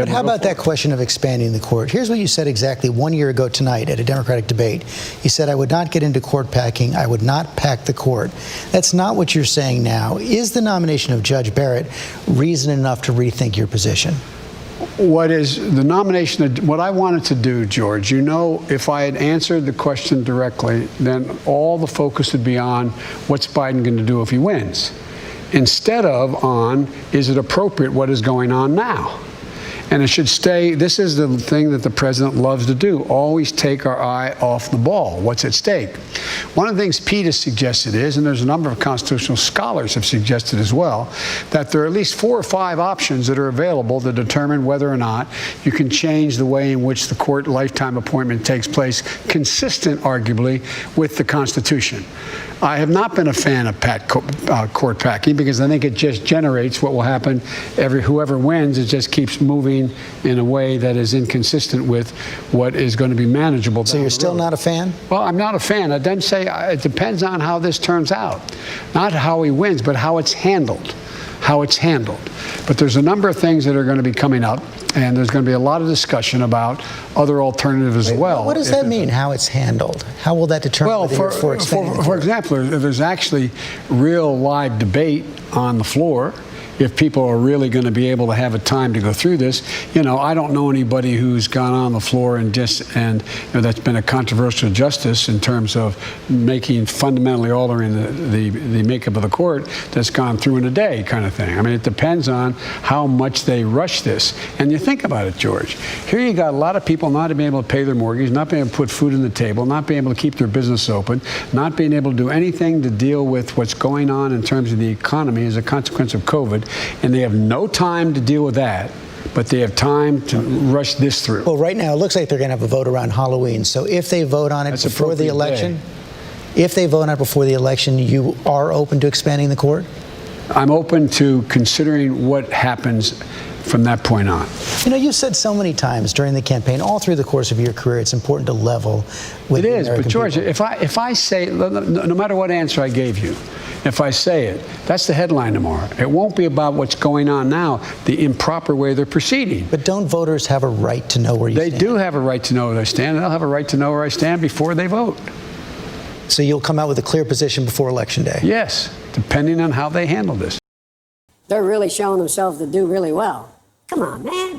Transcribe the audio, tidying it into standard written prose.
But how about that question of expanding the court? Here's what you said exactly 1 year ago tonight at a Democratic debate. You said, I would not get into court packing. I would not pack the court. That's not what you're saying now. Is the nomination of Judge Barrett reason enough to rethink your position? What is the nomination of what I wanted to do, George? You know, if I had answered the question directly, then all the focus would be on what's Biden going to do if he wins, instead of on, is it appropriate what is going on now? And it should stay, this is the thing that the president loves to do, always take our eye off the ball. What's at stake? One of the things Pete has suggested is, and there's a number of constitutional scholars have suggested as well, that there are at least 4 or 5 options that are available to determine whether or not you can change the way in which the court lifetime appointment takes place, consistent, arguably, with the Constitution. I have not been a fan of court packing because I think it just generates what will happen. Whoever wins, it just keeps moving in a way that is inconsistent with what is going to be manageable. So you're still not a fan? Well, I'm not a fan. I then say it depends on how this turns out. Not how he wins, but how it's handled. How it's handled. But there's a number of things that are going to be coming up, and there's going to be a lot of discussion about other alternatives as well. What does that mean, how it's handled? How will that determine whether you're for expanding the court? For example, there's actually real live debate on the floor. If people are really going to be able to have a time to go through this, you know, I don't know anybody who's gone on the floor and that's been a controversial justice in terms of fundamentally altering the makeup of the court that's gone through in a day kind of thing. I mean, it depends on how much they rush this. And you think about it, George. Here you got a lot of people not being able to pay their mortgage, not being able to put food on the table, not being able to keep their business open, not being able to do anything to deal with what's going on in terms of the economy as a consequence of COVID. And they have no time to deal with that, but they have time to rush this through. Well, right now, it looks like they're going to have a vote around Halloween. So if they vote on it before the election, you are open to expanding the court? I'm open to considering what happens from that point on. You know, you've said so many times during the campaign, all through the course of your career, it's important to level with the American people. It is, but George, if I say, no matter what answer I gave you, if I say it, that's the headline tomorrow. It won't be about what's going on now, the improper way they're proceeding. But don't voters have a right to know where you stand? They do have a right to know where I stand, and they'll have a right to know where I stand before they vote. So you'll come out with a clear position before Election Day? Yes, depending on how they handle this. They're really showing themselves to do really well. Come on, man.